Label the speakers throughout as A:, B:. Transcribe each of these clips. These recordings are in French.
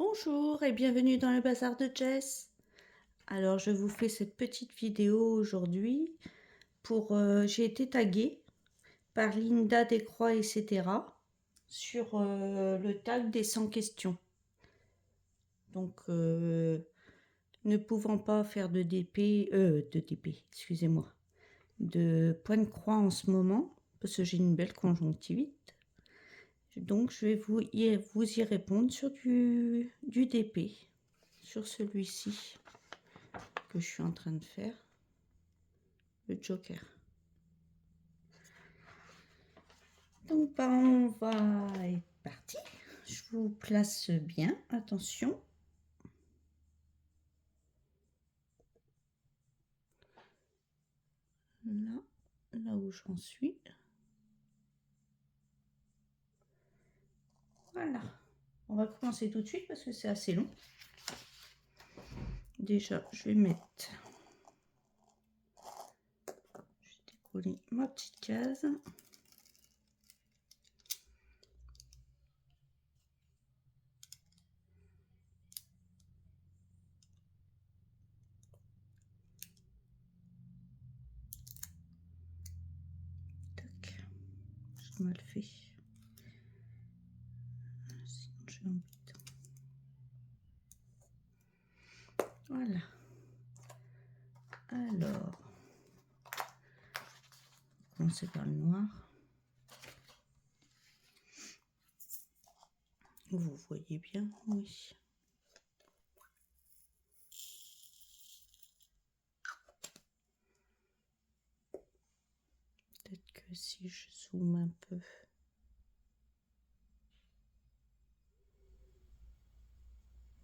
A: Bonjour et bienvenue dans le bazar de Jess. Alors je vous fais cette petite vidéo aujourd'hui pour j'ai été taguée par Linda Descroix etc. sur le tag des 100 questions. Donc ne pouvant pas faire de DP, excusez-moi, de point de croix en ce moment parce que j'ai une belle conjonctivite. Donc je vais vous y répondre sur du DP, sur celui-ci que je suis en train de faire, le Joker. Donc on va être parti. Je vous place bien, attention. Là où j'en suis. Voilà. On va commencer tout de suite parce que c'est assez long. Déjà, je vais mettre... Je vais décoller ma petite case. Tac. J'ai mal fait. Sinon, je vais embêter. Voilà. Alors, on va commencer par le noir. Vous voyez bien, oui. Peut-être que si je zoome un peu.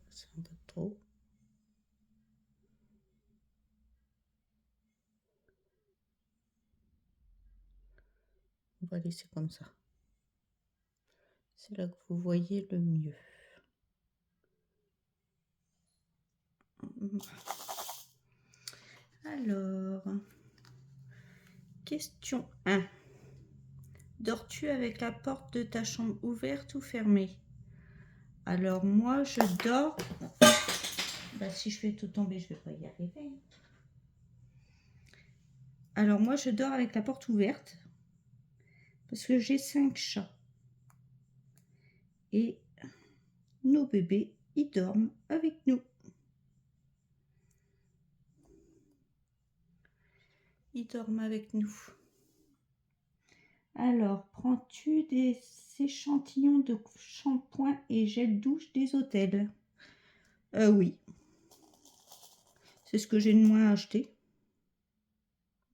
A: C'est un peu trop. On va laisser comme ça. C'est là que vous voyez le mieux. Alors, question 1. Dors-tu avec la porte de ta chambre ouverte ou fermée? Alors moi je dors... Bah, si je fais tout tomber, je ne vais pas y arriver. Alors moi je dors avec la porte ouverte parce que j'ai 5 chats. Et nos bébés, ils dorment avec nous. Ils dorment avec nous. Alors, prends-tu des échantillons de shampoing et gel douche des hôtels? Oui. C'est ce que j'ai de moins à acheter.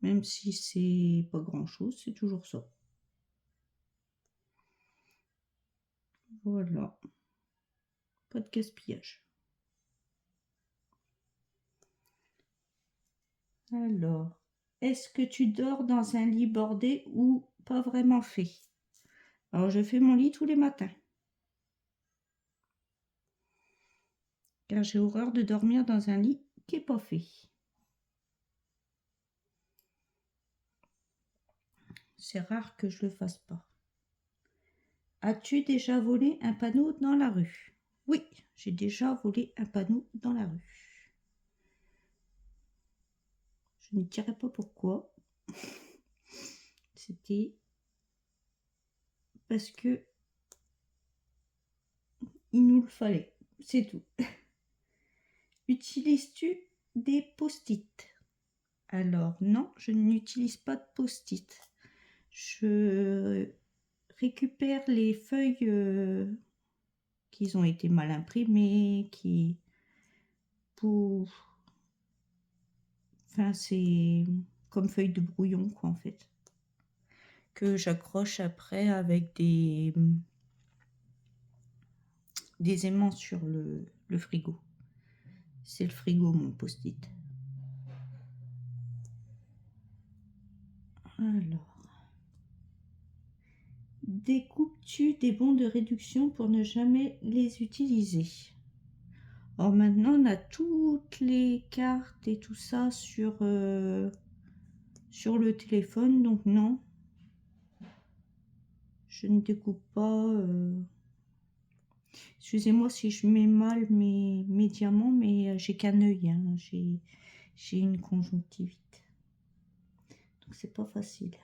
A: Même si c'est pas grand-chose, c'est toujours ça. Voilà. Pas de gaspillage. Alors, est-ce que tu dors dans un lit bordé ou pas vraiment fait? Alors, je fais mon lit tous les matins. Car j'ai horreur de dormir dans un lit qui n'est pas fait. C'est rare que je le fasse pas. As-tu déjà volé un panneau dans la rue? Oui, j'ai déjà volé un panneau dans la rue. Je ne dirai pas pourquoi. C'était parce que il nous le fallait, c'est tout. Utilises-tu des post-it? Alors non, je n'utilise pas de post-it. Je récupère les feuilles qui ont été mal imprimées, enfin c'est comme feuilles de brouillon quoi en fait, que j'accroche après avec des aimants sur le frigo. C'est le frigo mon post-it. Alors, découpes-tu des bons de réduction pour ne jamais les utiliser? Alors maintenant on a toutes les cartes et tout ça sur le téléphone, donc non, je ne découpe pas. Excusez-moi si je mets mal mes diamants, mais j'ai qu'un œil, hein. J'ai une conjonctivite. Donc c'est pas facile.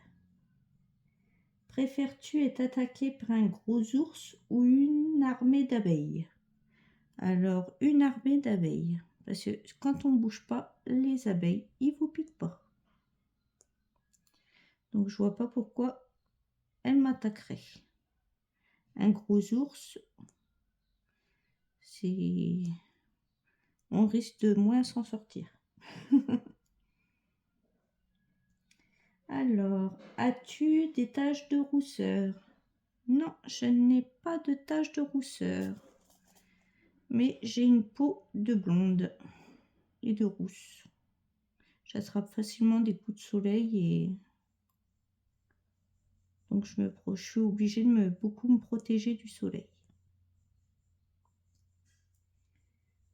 A: Préfères-tu être attaqué par un gros ours ou une armée d'abeilles? Alors, une armée d'abeilles. Parce que quand on ne bouge pas, les abeilles, ils vous piquent pas. Donc, je vois pas pourquoi elles m'attaqueraient. Un gros ours, c'est... on risque de moins s'en sortir. Alors, as-tu des taches de rousseur? Non, je n'ai pas de taches de rousseur. Mais j'ai une peau de blonde et de rousse. J'attrape facilement des coups de soleil et donc je suis obligée de beaucoup me protéger du soleil.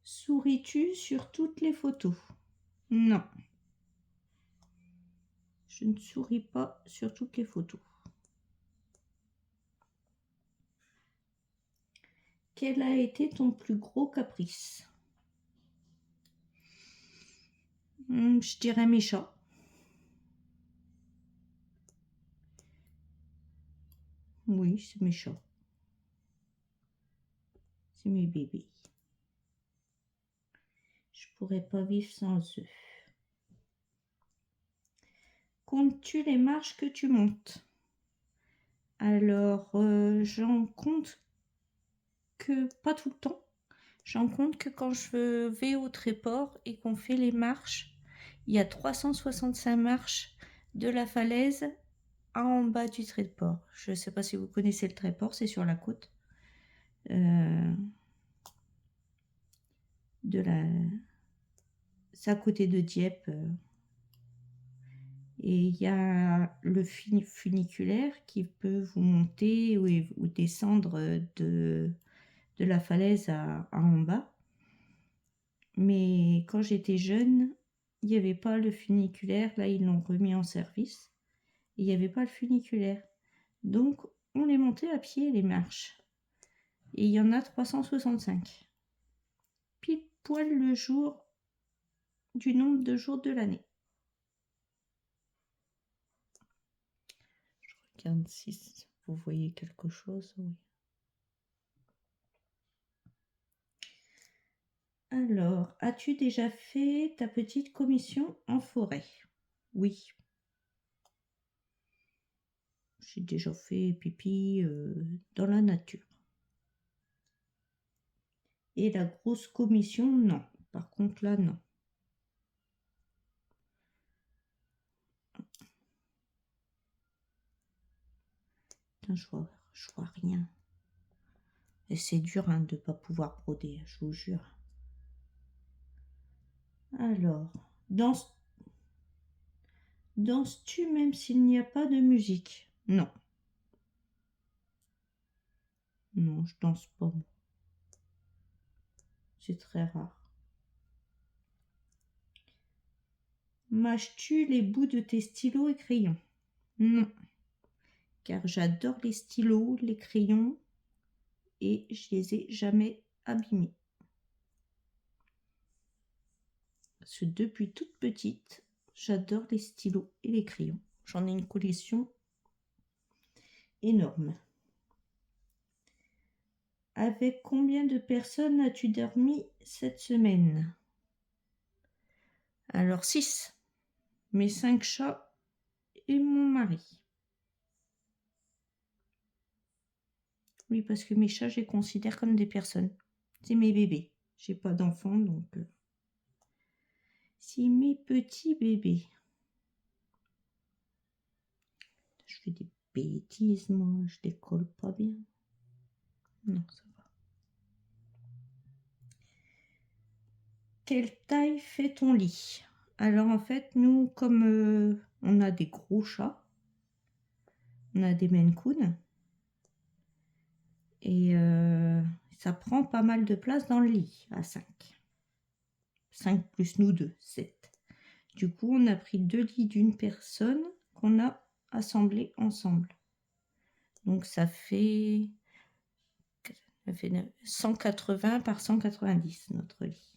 A: Souris-tu sur toutes les photos? Non. Je ne souris pas sur toutes les photos. Quel a été ton plus gros caprice? Je dirais mes chats. Oui, c'est mes chats. C'est mes bébés. Je pourrais pas vivre sans eux. Comptes-tu les marches que tu montes? Alors, j'en compte que pas tout le temps. J'en compte que quand je vais au Tréport et qu'on fait les marches, il y a 365 marches de la falaise en bas du Tréport. Je ne sais pas si vous connaissez le Tréport, c'est sur la côte. C'est à côté de Dieppe. Et il y a le funiculaire qui peut vous monter ou descendre de la falaise à en bas. Mais quand j'étais jeune, il n'y avait pas le funiculaire. Là, ils l'ont remis en service. Et il n'y avait pas le funiculaire. Donc, on les montait à pied, les marches. Et il y en a 365. Pile poil le jour du nombre de jours de l'année. Je regarde si vous voyez quelque chose. Oui. Alors, as-tu déjà fait ta petite commission en forêt? Oui. J'ai déjà fait pipi dans la nature. Et la grosse commission, non. Par contre, là, non. Putain, je vois rien. Et c'est dur hein, de ne pas pouvoir broder, je vous jure. Alors, danses-tu même s'il n'y a pas de musique? Non. Non, je danse pas, moi. C'est très rare. Mâches-tu les bouts de tes stylos et crayons? Non. Car j'adore les stylos, les crayons, et je les ai jamais abîmés. Parce que depuis toute petite, j'adore les stylos et les crayons. J'en ai une collection énorme. Avec combien de personnes as-tu dormi cette semaine? Alors 6. Mes 5 chats et mon mari. Oui, parce que mes chats, je les considère comme des personnes. C'est mes bébés. J'ai pas d'enfants, donc... C'est mes petits bébés. Je fais des bêtises, moi. Je décolle pas bien. Non, ça va. Quelle taille fait ton lit? Alors, en fait, nous, comme on a des gros chats, on a des Maine Coon, et ça prend pas mal de place dans le lit, à 5. 5 plus nous 2, 7. Du coup, on a pris 2 lits d'une personne qu'on a assemblés ensemble. Donc, ça fait Elle fait 180 par 190, notre lit.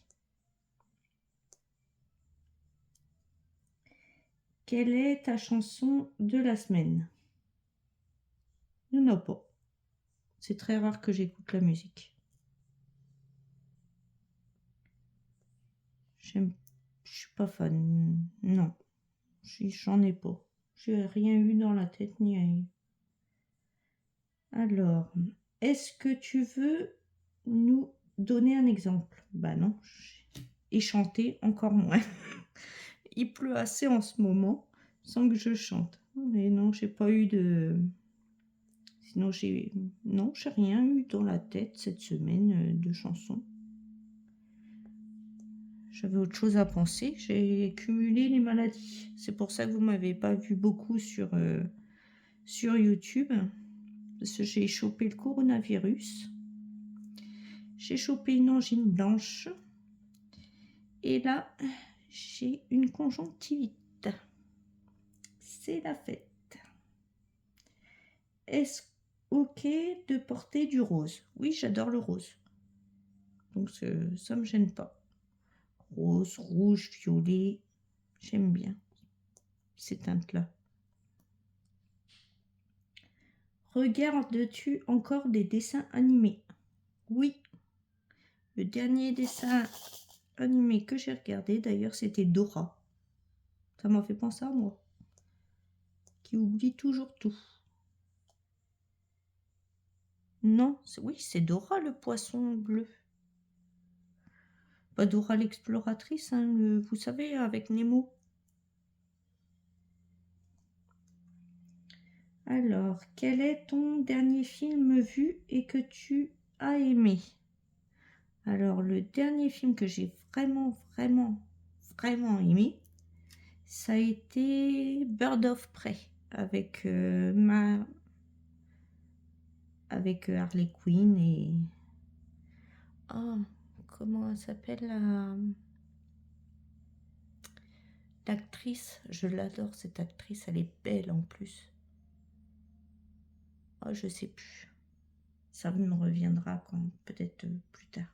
A: Quelle est ta chanson de la semaine? Il n'y en a pas. C'est très rare que j'écoute la musique. Je suis pas fan. Non, j'en ai pas. J'ai rien eu dans la tête ni ailleurs. Alors, est-ce que tu veux nous donner un exemple? Bah non. Et chanter encore moins. Il pleut assez en ce moment sans que je chante. Mais non, j'ai pas eu de... Sinon, non, j'ai rien eu dans la tête cette semaine de chansons. J'avais autre chose à penser. J'ai cumulé les maladies. C'est pour ça que vous m'avez pas vu beaucoup sur YouTube. Parce que j'ai chopé le coronavirus. J'ai chopé une angine blanche. Et là, j'ai une conjonctivite. C'est la fête. Est-ce ok de porter du rose? Oui, j'adore le rose. Donc ça me gêne pas. Rose, rouge, violet, j'aime bien ces teintes-là. Regardes-tu encore des dessins animés? Oui. Le dernier dessin animé que j'ai regardé, d'ailleurs, c'était Dora. Ça m'a fait penser à moi, qui oublie toujours tout. Non, oui, c'est Dora le poisson bleu. Pas Dora l'exploratrice, hein, vous savez, avec Nemo. Alors, quel est ton dernier film vu et que tu as aimé? Alors, le dernier film que j'ai vraiment aimé, ça a été Bird of Prey avec Harley Quinn et... Oh, comment elle s'appelle l'actrice? Je l'adore cette actrice, elle est belle en plus. Oh, je sais plus. Ça me reviendra quand peut-être plus tard.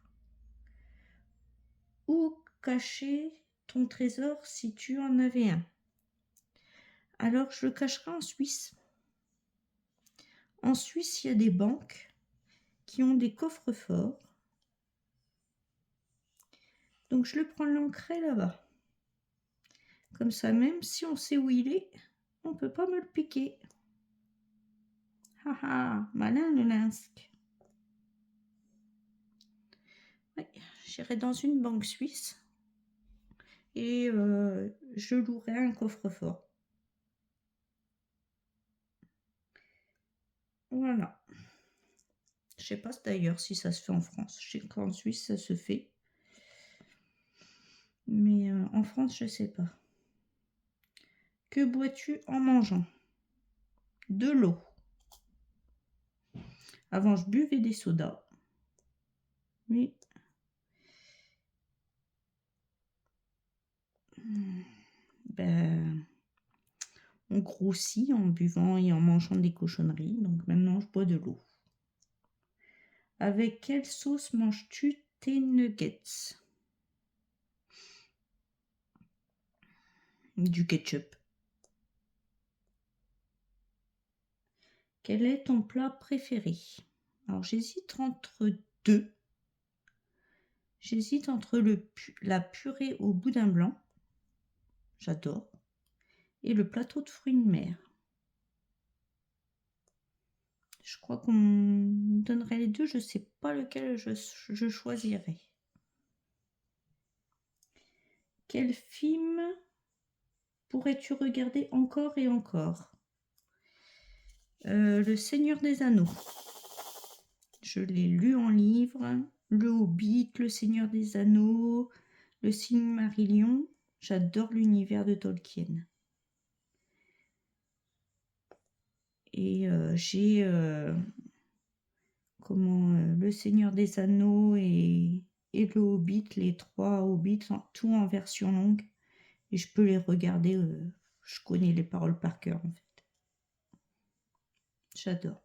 A: Où cacher ton trésor si tu en avais un? Alors, je le cacherai en Suisse. En Suisse, il y a des banques qui ont des coffres forts. Donc, je le prends l'ancré là-bas. Comme ça, même si on sait où il est, on ne peut pas me le piquer. Haha, malin le linsque. Ouais, j'irai dans une banque suisse et je louerai un coffre-fort. Voilà. Je sais pas d'ailleurs si ça se fait en France. Je sais qu'en Suisse, ça se fait. Mais en France, je sais pas. Que bois-tu en mangeant? De l'eau. Avant, je buvais des sodas. Mais... Ben... On grossit en buvant et en mangeant des cochonneries. Donc maintenant, je bois de l'eau. Avec quelle sauce manges-tu tes nuggets? Du ketchup. Quel est ton plat préféré? Alors, j'hésite entre deux. J'hésite entre la purée au boudin blanc. J'adore. Et le plateau de fruits de mer. Je crois qu'on me donnerait les deux. Je ne sais pas lequel je choisirais. Quel film pourrais-tu regarder encore et encore? Le Seigneur des Anneaux. Je l'ai lu en livre. Le Hobbit, Le Seigneur des Anneaux, Le Silmarillion. J'adore l'univers de Tolkien. Et j'ai Le Seigneur des Anneaux et le Hobbit, les 3 Hobbits, tout en version longue. Et je peux les regarder. Je connais les paroles par cœur en fait. J'adore.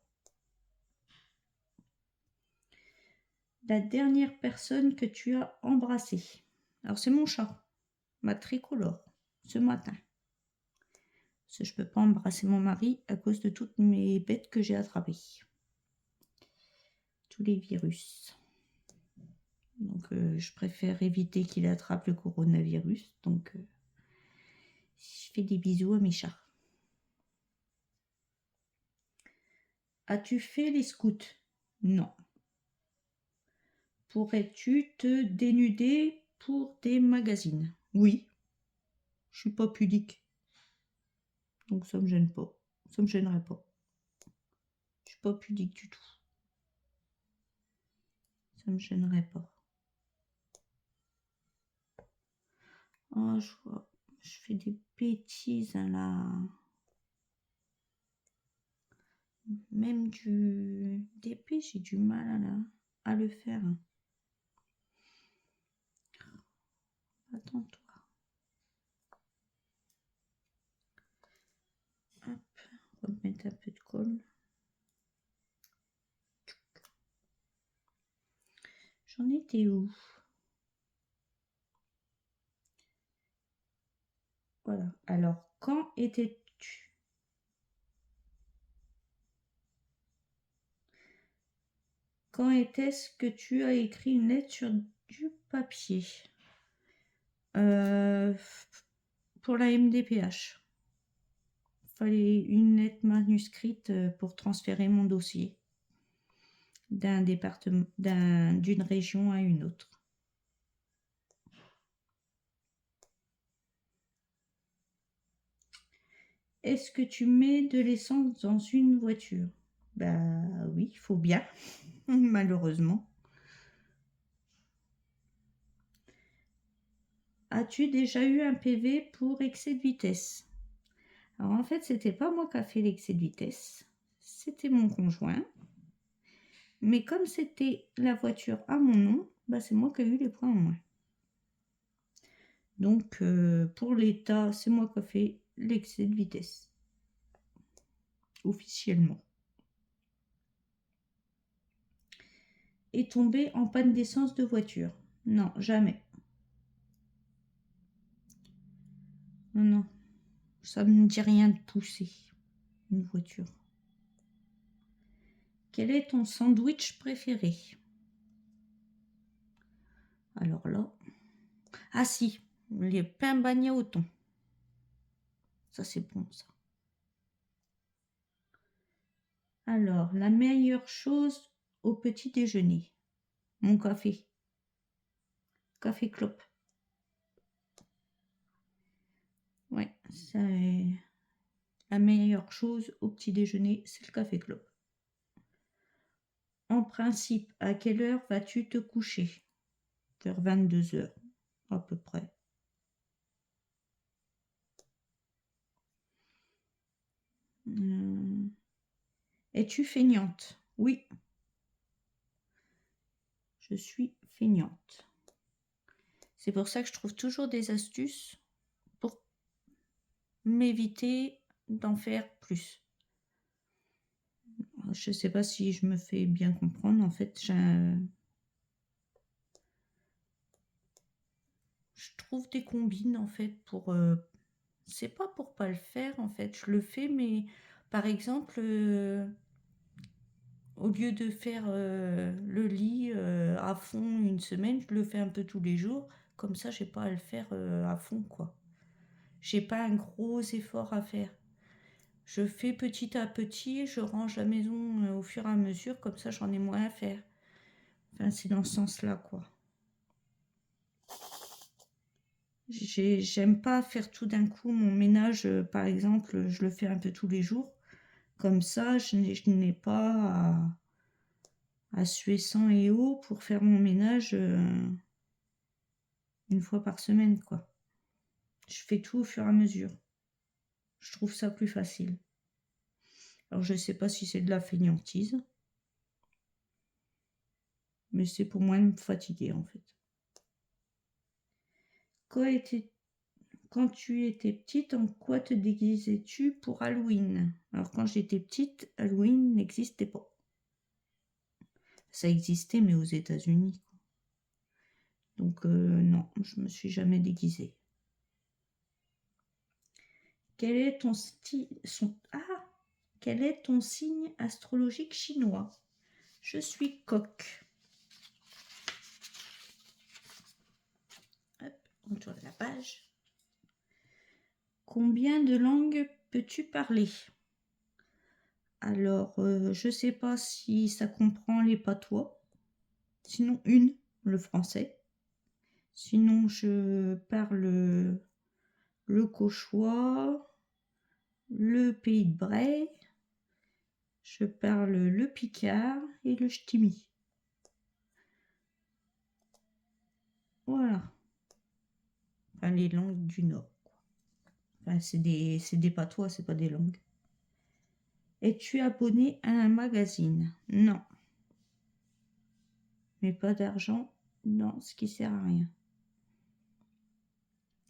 A: La dernière personne que tu as embrassée. Alors c'est mon chat, ma tricolore, ce matin. Parce que je ne peux pas embrasser mon mari à cause de toutes mes bêtes que j'ai attrapées. Tous les virus. Donc je préfère éviter qu'il attrape le coronavirus. Donc je fais des bisous à mes chats. As-tu fait les scouts? Non. Pourrais-tu te dénuder pour des magazines? Oui. Je suis pas pudique. Donc ça me gêne pas. Ça me gênerait pas. Je suis pas pudique du tout. Ça me gênerait pas. Oh, je fais des bêtises là. Même du DP, j'ai du mal à le faire. Attends-toi. Hop, remettre un peu de colle. J'en étais où? Voilà. Alors, quand étais-tu? Quand était-ce que tu as écrit une lettre sur du papier? Pour la MDPH. Il fallait une lettre manuscrite pour transférer mon dossier d'un département, d'une région à une autre. Est-ce que tu mets de l'essence dans une voiture? Bah oui, il faut bien, malheureusement. As-tu déjà eu un PV pour excès de vitesse? Alors en fait, c'était pas moi qui a fait l'excès de vitesse, c'était mon conjoint. Mais comme c'était la voiture à mon nom, bah c'est moi qui ai eu les points en moins. Donc pour l'État, c'est moi qui ai fait l'excès de vitesse. Officiellement. Est tombé en panne d'essence de voiture? Non, jamais. Non, non. Ça ne me dit rien de pousser une voiture. Quel est ton sandwich préféré? Alors là... Ah si, les pains bagnats au thon. Ça c'est bon ça. Alors, la meilleure chose au petit déjeuner? Mon café. Café clope. Ouais, c'est la meilleure chose au petit déjeuner, c'est le café clope. En principe, à quelle heure vas-tu te coucher? Vers 22h, à peu près. Es-tu feignante? Oui. Je suis feignante. C'est pour ça que je trouve toujours des astuces pour m'éviter d'en faire plus. Je ne sais pas si je me fais bien comprendre. En fait, je trouve des combines en fait pour... c'est pas pour pas le faire en fait. Je le fais, mais par exemple, au lieu de faire le lit à fond une semaine, je le fais un peu tous les jours. Comme ça, j'ai pas à le faire à fond, quoi. J'ai pas un gros effort à faire. Je fais petit à petit, je range la maison au fur et à mesure, comme ça j'en ai moins à faire. Enfin, c'est dans ce sens-là, quoi. J'aime pas faire tout d'un coup mon ménage, par exemple, je le fais un peu tous les jours. Comme ça, je n'ai pas à suer sang et eau pour faire mon ménage une fois par semaine, quoi. Je fais tout au fur et à mesure. Je trouve ça plus facile. Alors, je sais pas si c'est de la fainéantise, mais c'est pour moins me fatiguer, en fait. Quand tu étais petite, en quoi te déguisais-tu pour Halloween? Alors, quand j'étais petite, Halloween n'existait pas. Ça existait, mais aux États-Unis. Donc, non, je me suis jamais déguisée. Quel est ton quel est ton signe astrologique chinois? Je suis Coq. Hop, on tourne la page. Combien de langues peux-tu parler? Alors, je ne sais pas si ça comprend les patois. Sinon, le français. Sinon, je parle le cauchois, le pays de Bray. Je parle le picard et le ch'timi. Voilà. Enfin, les langues du Nord. Enfin, c'est des patois, c'est pas des langues. Es-tu abonné à un magazine? Non. Mais pas d'argent? Non, ce qui sert à rien.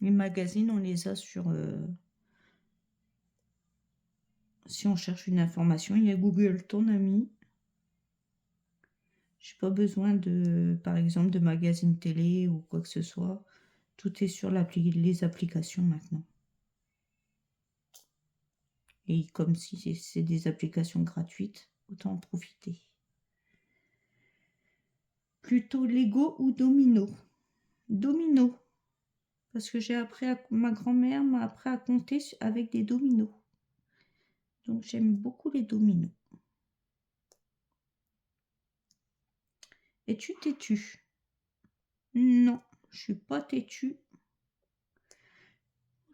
A: Les magazines, on les a sur... si on cherche une information, il y a Google, ton ami. J'ai pas besoin de, par exemple, de magazine télé ou quoi que ce soit. Tout est sur les applications maintenant. Et comme si c'est des applications gratuites, autant en profiter. Plutôt Lego ou Domino? Domino. Parce que ma grand-mère m'a appris à compter avec des dominos. Donc j'aime beaucoup les dominos. Es-tu têtu? Non, je suis pas têtue.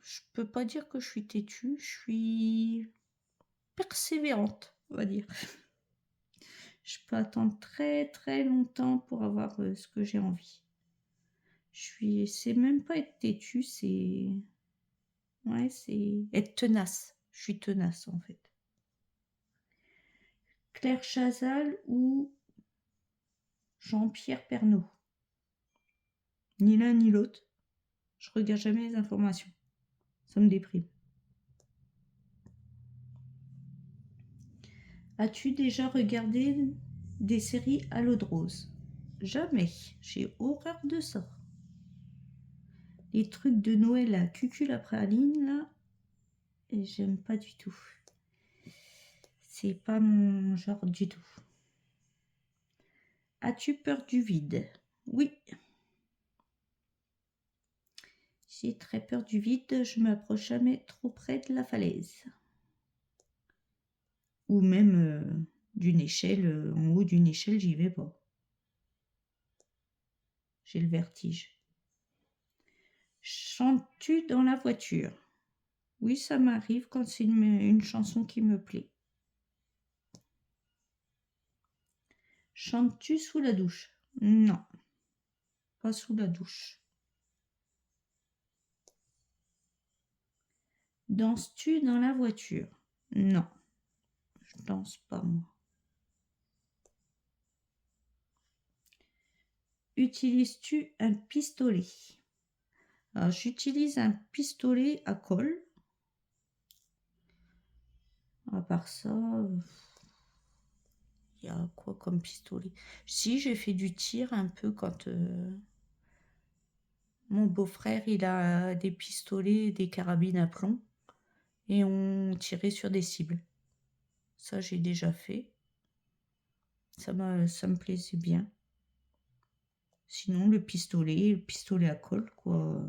A: Je peux pas dire que je suis têtue, je suis persévérante, on va dire. Je peux attendre très très longtemps pour avoir ce que j'ai envie. C'est même pas être têtue, c'est être tenace. Je suis tenace en fait. Claire Chazal ou Jean-Pierre Pernaut? Ni l'un ni l'autre. Je regarde jamais les informations. Ça me déprime. As-tu déjà regardé des séries à l'eau de rose? Jamais. J'ai horreur de ça. Les trucs de Noël à cucul à praline, là, et j'aime pas du tout. C'est pas mon genre du tout. As-tu peur du vide? Oui. J'ai très peur du vide, je m'approche jamais trop près de la falaise. Ou même d'une échelle, en haut d'une échelle, j'y vais pas. J'ai le vertige. Chantes-tu dans la voiture? Oui, ça m'arrive quand c'est une chanson qui me plaît. Chantes-tu sous la douche? Non, pas sous la douche. Danses-tu dans la voiture? Non, je danse pas moi. Utilises-tu un pistolet? Alors, j'utilise un pistolet à colle. À part ça, il y a quoi comme pistolet? Si, j'ai fait du tir un peu quand mon beau-frère, il a des pistolets, des carabines à plomb. Et on tirait sur des cibles. Ça, j'ai déjà fait. Ça me plaisait bien. Sinon, le pistolet à colle, quoi,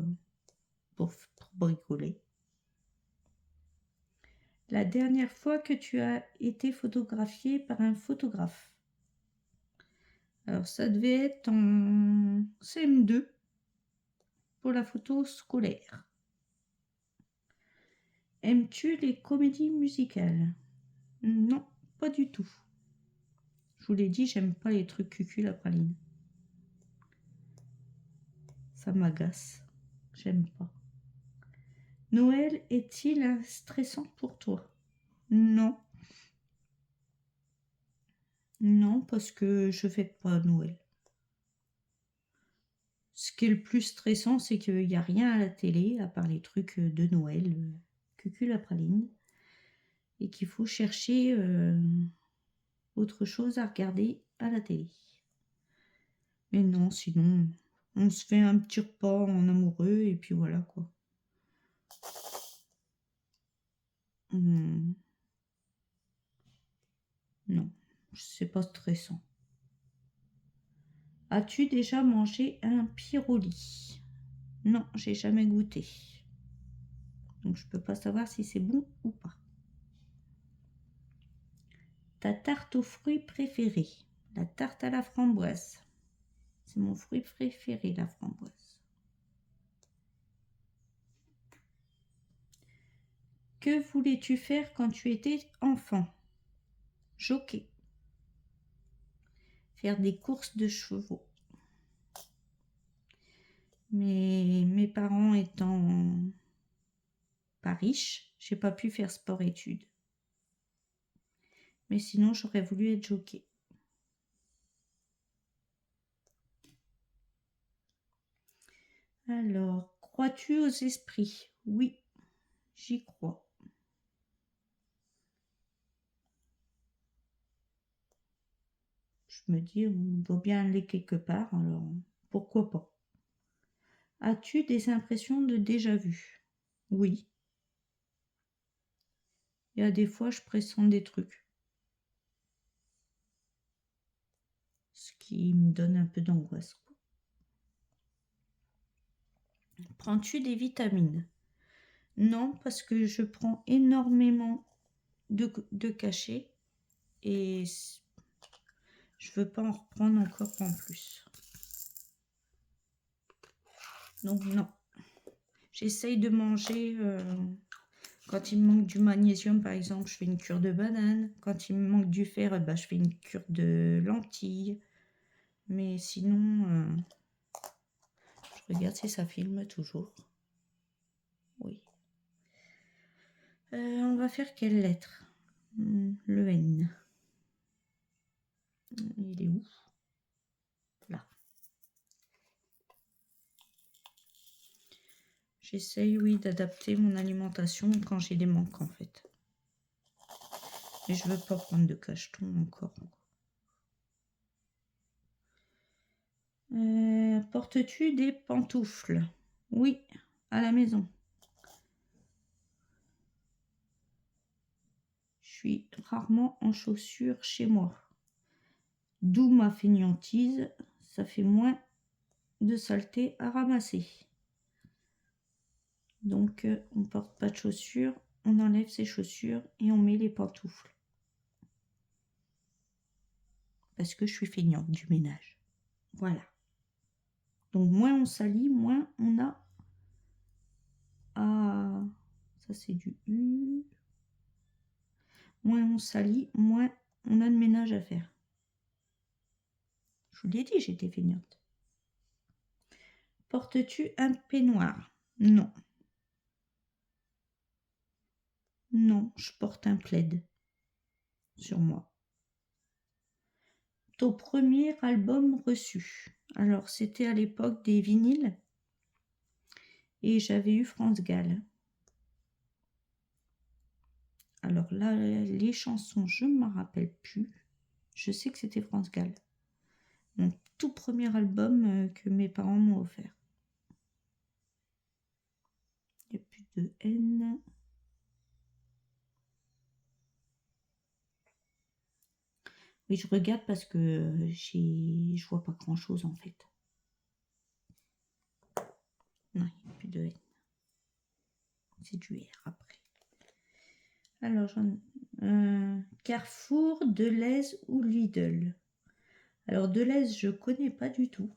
A: pour bricoler. La dernière fois que tu as été photographié par un photographe? Alors, ça devait être en CM2 pour la photo scolaire. Aimes-tu les comédies musicales? Non, pas du tout. Je vous l'ai dit, j'aime pas les trucs cucul à praline. Ça m'agace. J'aime pas. Noël est-il stressant pour toi? Non. Non, parce que je fête pas Noël. Ce qui est le plus stressant, c'est qu'il n'y a rien à la télé, à part les trucs de Noël, cucul à praline, et qu'il faut chercher autre chose à regarder à la télé. Mais non, sinon, on se fait un petit repas en amoureux et puis voilà quoi. Non, c'est pas stressant. As-tu déjà mangé un pyroli? Non, j'ai jamais goûté. Donc je peux pas savoir si c'est bon ou pas. Ta tarte aux fruits préférée? La tarte à la framboise. C'est mon fruit préféré, la framboise. Que voulais-tu faire quand tu étais enfant? Jockey. Faire des courses de chevaux. Mais mes parents étant pas riches, j'ai pas pu faire sport-études. Mais sinon, j'aurais voulu être jockey. Alors, crois-tu aux esprits? Oui, j'y crois. Je me dis, on doit bien aller quelque part, alors pourquoi pas? As-tu des impressions de déjà-vu? Oui. Il y a des fois, je pressens des trucs. Ce qui me donne un peu d'angoisse. Prends-tu des vitamines? Non, parce que je prends énormément de cachets et je veux pas en reprendre encore en plus. Donc non. J'essaye de manger, quand il me manque du magnésium par exemple, je fais une cure de banane. Quand il me manque du fer, je fais une cure de lentilles. Mais sinon, je regarde si ça filme toujours. Oui. On va faire quelle lettre? Le N. Il est où? Là. J'essaye, oui, d'adapter mon alimentation quand j'ai des manques, en fait. Et je veux pas prendre de cacheton encore. Portes-tu des pantoufles? Oui, à la maison. Je suis rarement en chaussures chez moi. D'où ma fainéantise, ça fait moins de saleté à ramasser. Donc, on ne porte pas de chaussures, on enlève ses chaussures et on met les pantoufles. Parce que je suis feignante du ménage. Voilà. Donc, moins on salit, moins on a à... Ça, c'est du U. Moins on salit, moins on a de ménage à faire. Je vous l'ai dit, j'étais feignante. Portes-tu un peignoir? Non. Non, je porte un plaid sur moi. Ton premier album reçu? Alors, c'était à l'époque des vinyles et j'avais eu France Gall. Alors là, les chansons, je ne me rappelle plus. Je sais que c'était France Gall. Mon tout premier album que mes parents m'ont offert. Il n'y a plus de N. Oui, je regarde parce que je vois pas grand chose en fait. Non, il n'y a plus de N. C'est du R après. Alors, Carrefour, Delhaize ou Lidl? Alors, Delhaize, je connais pas du tout.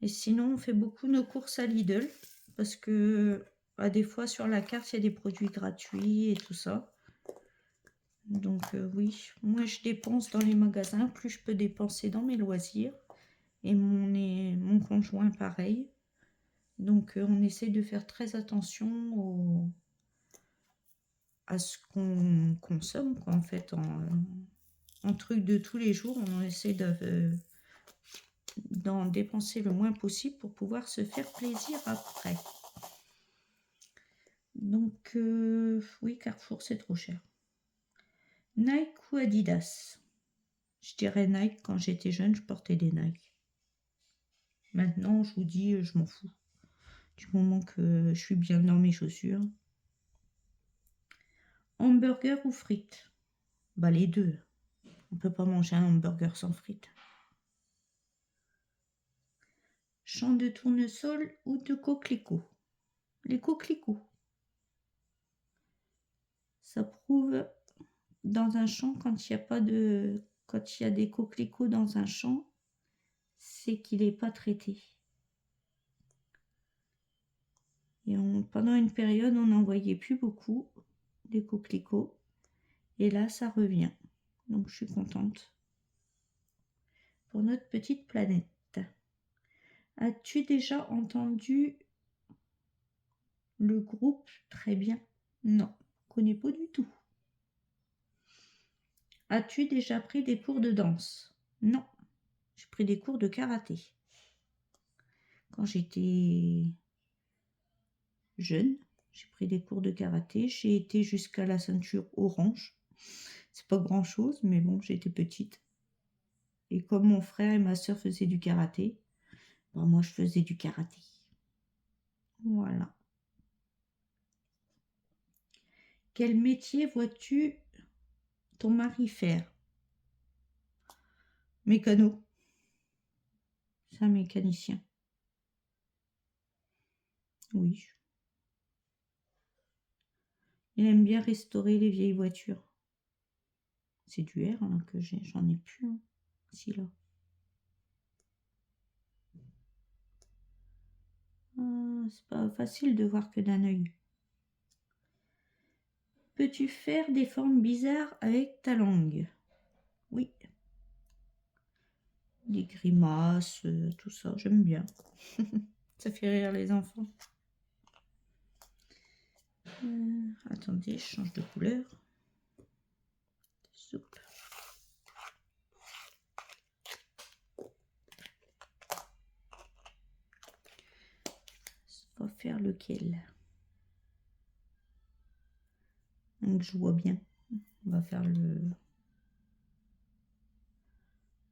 A: Et sinon, on fait beaucoup nos courses à Lidl parce que des fois sur la carte, il y a des produits gratuits et tout ça. Donc oui, moi je dépense dans les magasins, plus je peux dépenser dans mes loisirs. Et mon conjoint pareil. Donc on essaie de faire très attention à ce qu'on consomme, quoi, en fait, en truc de tous les jours. On essaie d'en dépenser le moins possible pour pouvoir se faire plaisir après. Donc oui, Carrefour, c'est trop cher. Nike ou Adidas? Je dirais Nike. Quand j'étais jeune, je portais des Nike. Maintenant, je vous dis, je m'en fous. Du moment que je suis bien dans mes chaussures. Hamburger ou frites? Bah les deux. On peut pas manger un hamburger sans frites. Champ de tournesol ou de coquelicots? Les coquelicots. Ça prouve dans un champ quand il n'y a pas de... Quand il y a des coquelicots dans un champ, c'est qu'il n'est pas traité. Et pendant une période, on n'en voyait plus beaucoup, des coquelicots. Et là, ça revient. Donc, je suis contente. Pour notre petite planète. As-tu déjà entendu le groupe Très bien? Non, je ne connais pas du tout. As-tu déjà pris des cours de danse? Non, j'ai pris des cours de karaté. Quand j'étais jeune, j'ai pris des cours de karaté. J'ai été jusqu'à la ceinture orange. C'est pas grand-chose, mais bon, j'étais petite. Et comme mon frère et ma soeur faisaient du karaté, ben moi je faisais du karaté. Voilà. Quel métier vois-tu ton mari faire? Mécano. C'est un mécanicien. Oui. Il aime bien restaurer les vieilles voitures. C'est du R là, que j'ai. J'en ai plus. Hein. Si là. C'est pas facile de voir que d'un œil. Peux-tu faire des formes bizarres avec ta langue? Oui. Des grimaces, tout ça, j'aime bien. Ça fait rire les enfants. Attendez, je change de couleur. Soupe. On va faire lequel? Donc je vois bien. On va faire le...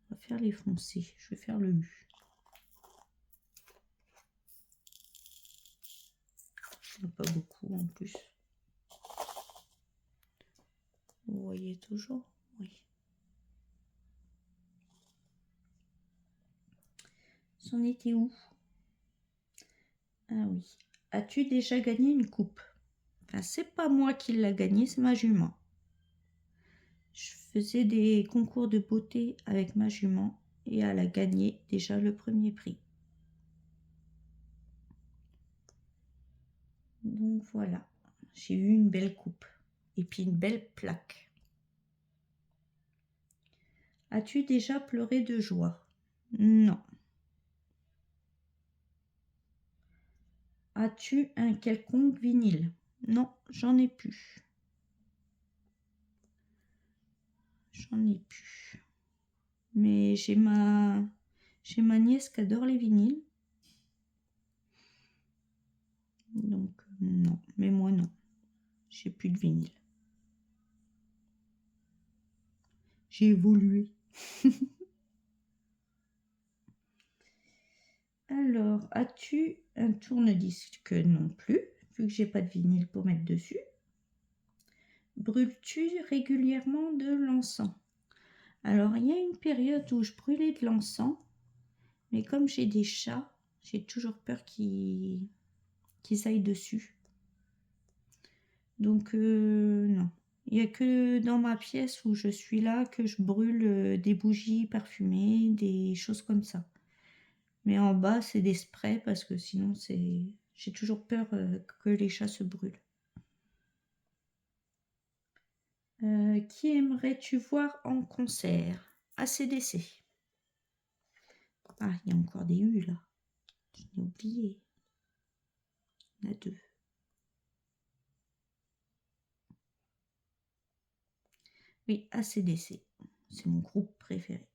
A: On va faire les foncés. Je vais faire le U. Il n'y a pas beaucoup en plus. Vous voyez toujours? Oui. C'en était où? Ah oui. As-tu déjà gagné une coupe? Enfin, c'est pas moi qui l'a gagné, c'est ma jument. Je faisais des concours de beauté avec ma jument et elle a gagné déjà le premier prix. Donc voilà, j'ai eu une belle coupe et puis une belle plaque. As-tu déjà pleuré de joie? Non. As-tu un quelconque vinyle? Non, j'en ai plus. J'en ai plus. Mais j'ai ma nièce qui adore les vinyles. Donc non, mais moi non. J'ai plus de vinyle. J'ai évolué. Alors, as-tu un tourne-disque? Non plus, vu que j'ai pas de vinyle pour mettre dessus. Brûles-tu régulièrement de l'encens? Alors, il y a une période où je brûlais de l'encens, mais comme j'ai des chats, j'ai toujours peur qu'ils aillent dessus. Donc, non. Il n'y a que dans ma pièce où je suis là que je brûle des bougies parfumées, des choses comme ça. Mais en bas, c'est des sprays parce que sinon, j'ai toujours peur que les chats se brûlent. Qui aimerais-tu voir en concert? AC/DC. Ah, il y a encore des U là. Je l'ai oublié. Il y en a deux. Oui, AC/DC. C'est mon groupe préféré.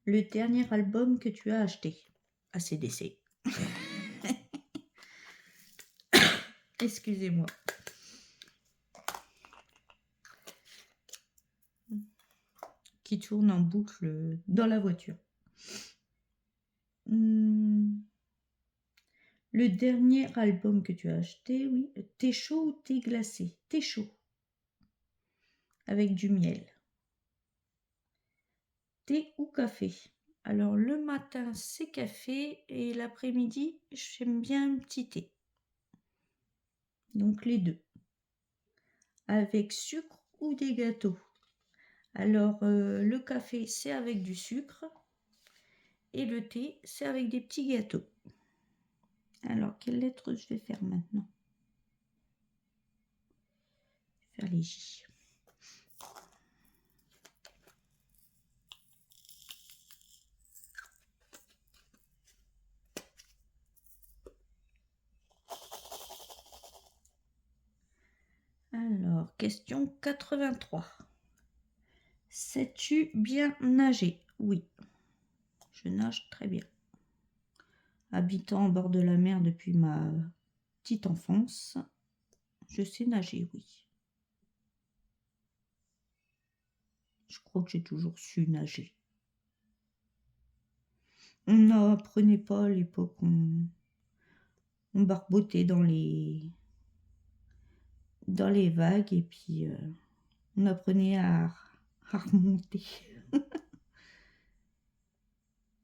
A: Le dernier album que tu as acheté? AC/DC. Excusez-moi. qui tourne en boucle dans la voiture. Le dernier album que tu as acheté, oui. Thé chaud ou thé glacé? Thé chaud. Avec du miel. Thé ou café? Alors le matin c'est café et l'après-midi j'aime bien un petit thé. Donc les deux. Avec sucre ou des gâteaux? Alors le café c'est avec du sucre et le thé c'est avec des petits gâteaux. Alors quelle lettre je vais faire maintenant? Je vais faire les J. Alors, question 83. Sais-tu bien nager? Oui, je nage très bien. Habitant en bord de la mer depuis ma petite enfance, je sais nager, oui. Je crois que j'ai toujours su nager. On n'apprenait pas à l'époque, on barbotait dans les vagues et puis on apprenait à remonter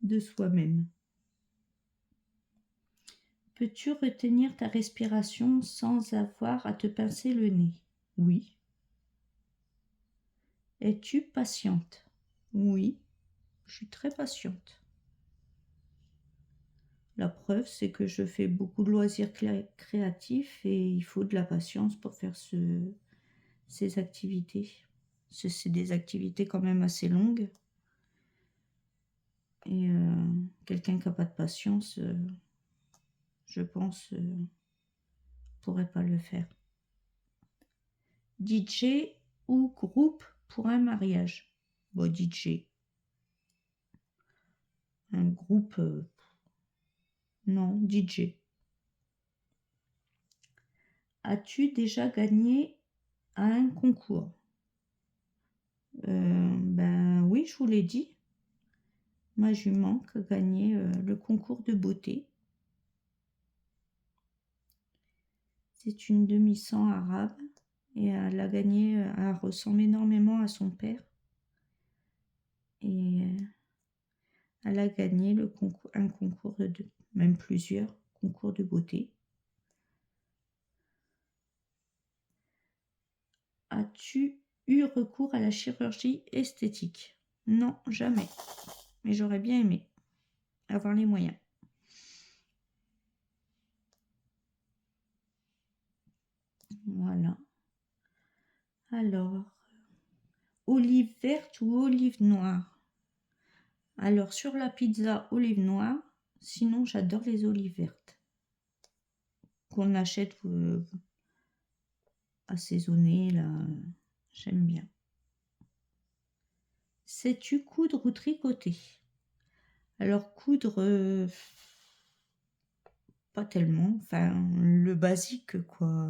A: de soi-même. Peux-tu retenir ta respiration sans avoir à te pincer le nez? Oui. Es-tu patiente? Oui, je suis très patiente. La preuve, c'est que je fais beaucoup de loisirs créatifs et il faut de la patience pour faire ces activités. C'est des activités quand même assez longues. Et quelqu'un qui n'a pas de patience, je pense, pourrait pas le faire. DJ ou groupe pour un mariage? Bon, DJ. Un groupe, non, DJ. As-tu déjà gagné à un concours? Ben oui, je vous l'ai dit. Ma jument a gagné le concours de beauté. C'est une demi-sang arabe et elle a gagné, elle ressemble énormément à son père. Et elle a gagné un concours même plusieurs concours de beauté. As-tu eu recours à la chirurgie esthétique? Non, jamais. Mais j'aurais bien aimé avoir les moyens. Voilà. Alors, olive verte ou olive noire? Alors, sur la pizza, olive noire. Sinon, j'adore les olives vertes. Qu'on achète assaisonnées, là. J'aime bien. Sais-tu coudre ou tricoter? Alors, coudre, pas tellement. Enfin, le basique, quoi.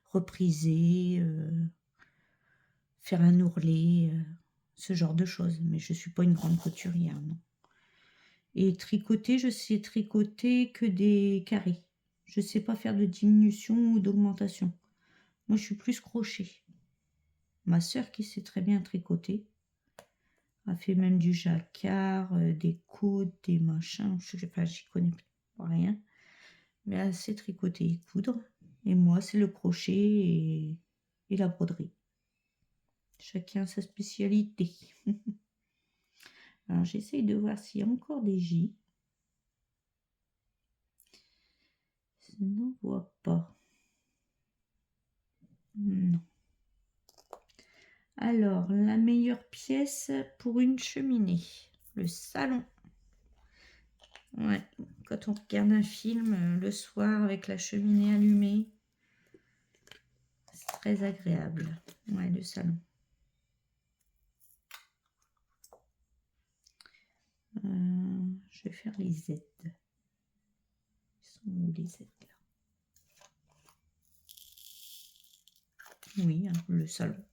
A: Repriser, faire un ourlet, ce genre de choses. Mais je ne suis pas une grande couturière, non. Et tricoter, je sais tricoter que des carrés. Je ne sais pas faire de diminution ou d'augmentation. Moi, je suis plus crochet. Ma sœur qui sait très bien tricoter a fait même du jacquard, des côtes, des machins. Enfin, j'y connais pas rien. Mais elle sait tricoter et coudre. Et moi, c'est le crochet et la broderie. Chacun sa spécialité. Alors, j'essaye de voir s'il y a encore des J. Je n'en vois pas. Non. Alors, la meilleure pièce pour une cheminée. Le salon. Ouais, quand on regarde un film le soir avec la cheminée allumée, c'est très agréable. Ouais, le salon. Je vais faire les Z. Ils sont où les Z là? Oui, hein, le salon.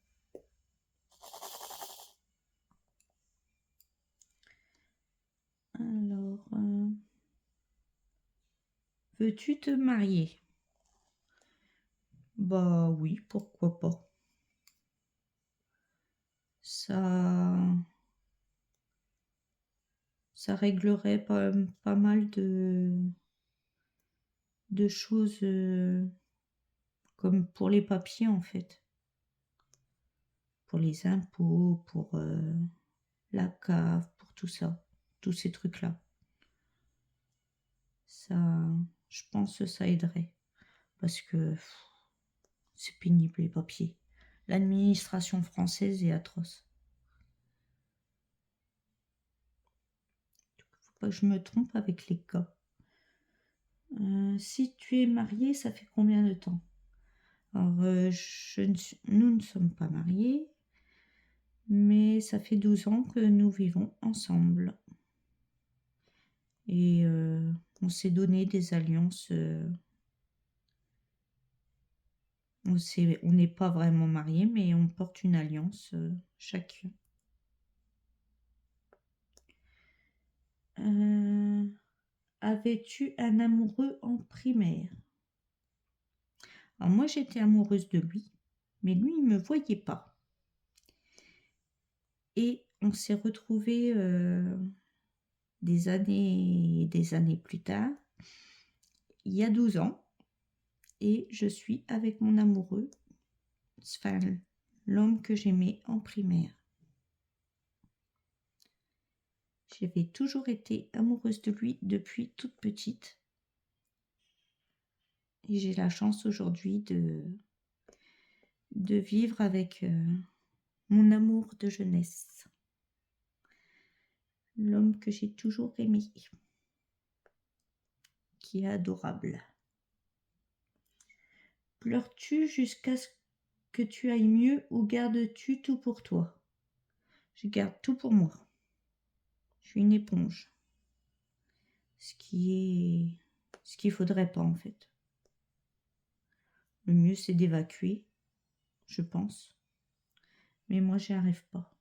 A: Veux-tu te marier? Bah oui, pourquoi pas. Ça réglerait pas mal de choses comme pour les papiers en fait. Pour les impôts, pour la cave, pour tout ça, tous ces trucs-là. Ça, je pense que ça aiderait parce que c'est pénible les papiers. L'administration française est atroce. Faut pas que je me trompe avec les cas. Si tu es marié, ça fait combien de temps? Alors, nous ne sommes pas mariés, mais ça fait 12 ans que nous vivons ensemble. Et on s'est donné des alliances. On n'est pas vraiment mariés, mais on porte une alliance chacun. Avais-tu un amoureux en primaire? Alors moi, j'étais amoureuse de lui, mais lui, il ne me voyait pas. Et on s'est retrouvés des années plus tard, il y a 12 ans, et je suis avec mon amoureux, enfin, l'homme que j'aimais en primaire. J'avais toujours été amoureuse de lui depuis toute petite. Et j'ai la chance aujourd'hui de vivre avec mon amour de jeunesse. L'homme que j'ai toujours aimé. Qui est adorable. Pleures-tu jusqu'à ce que tu ailles mieux ou gardes-tu tout pour toi? Je garde tout pour moi. Je suis une éponge. Ce qu'il faudrait pas en fait. Le mieux c'est d'évacuer, je pense. Mais moi j'y arrive pas.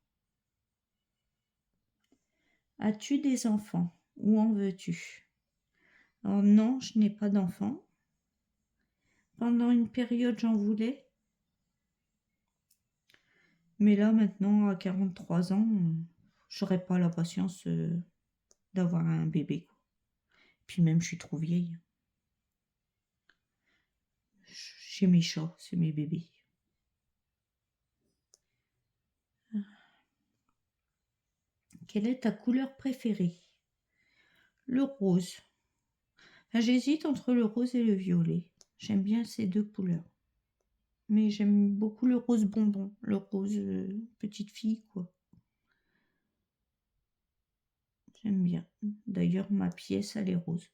A: As-tu des enfants? Où en veux-tu? Alors non, je n'ai pas d'enfants. Pendant une période j'en voulais. Mais là maintenant à 43 ans, j'aurais pas la patience d'avoir un bébé. Puis même je suis trop vieille. J'ai mes chats, c'est mes bébés. Quelle est ta couleur préférée? Le rose. Enfin, j'hésite entre le rose et le violet. J'aime bien ces deux couleurs. Mais j'aime beaucoup le rose bonbon, le rose petite fille, quoi. J'aime bien. D'ailleurs, ma pièce, elle est rose.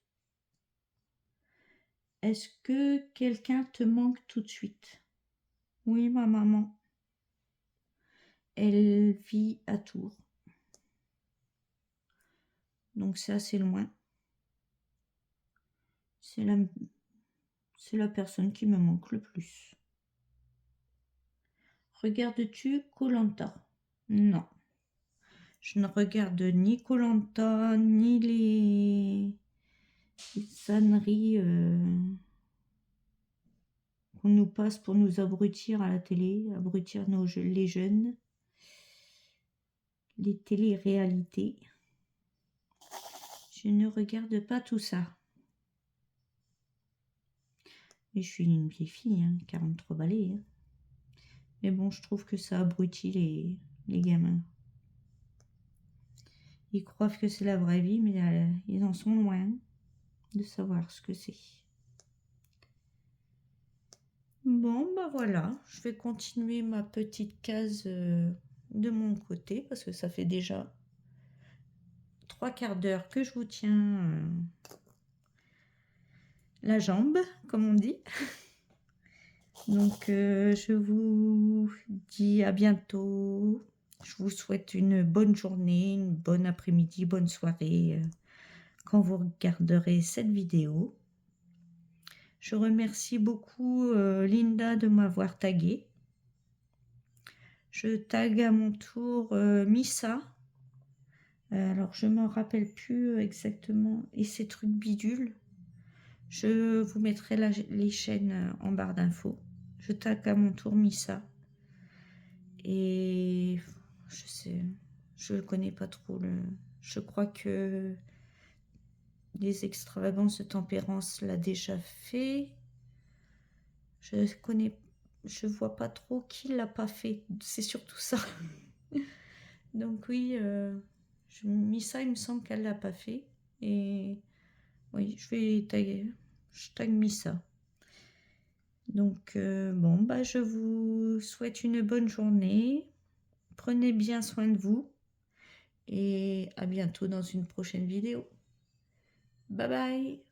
A: Est-ce que quelqu'un te manque tout de suite? Oui, ma maman. Elle vit à Tours. Donc c'est assez loin. C'est la personne qui me manque le plus. Regardes-tu Koh-Lanta? Non. Je ne regarde ni Koh-Lanta, ni les âneries qu'on nous passe pour nous abrutir à la télé, abrutir les jeunes, les télé-réalités. Je ne regarde pas tout ça. Et je suis une vieille fille, 43 balais. Mais bon, je trouve que ça abrutit les gamins. Ils croient que c'est la vraie vie, mais ils en sont loin de savoir ce que c'est. Bon, bah voilà, je vais continuer ma petite case de mon côté parce que ça fait déjà 3/4 d'heure que je vous tiens la jambe, comme on dit. Donc, je vous dis à bientôt. Je vous souhaite une bonne journée, une bonne après-midi, bonne soirée quand vous regarderez cette vidéo. Je remercie beaucoup Linda de m'avoir tagué. Je tag à mon tour Missa. Alors, je ne m'en rappelle plus exactement. Et ces trucs bidules. Je vous mettrai les chaînes en barre d'infos. Je tag à mon tour Missa. Et je sais, je ne connais pas trop le... Je crois que les extravagances de tempérance l'a déjà fait. Je vois pas trop qui l'a pas fait. C'est surtout ça. Donc oui, Missa, il me semble qu'elle l'a pas fait. Et oui, je tag Missa. Donc bon, bah je vous souhaite une bonne journée. Prenez bien soin de vous. Et à bientôt dans une prochaine vidéo. Bye bye!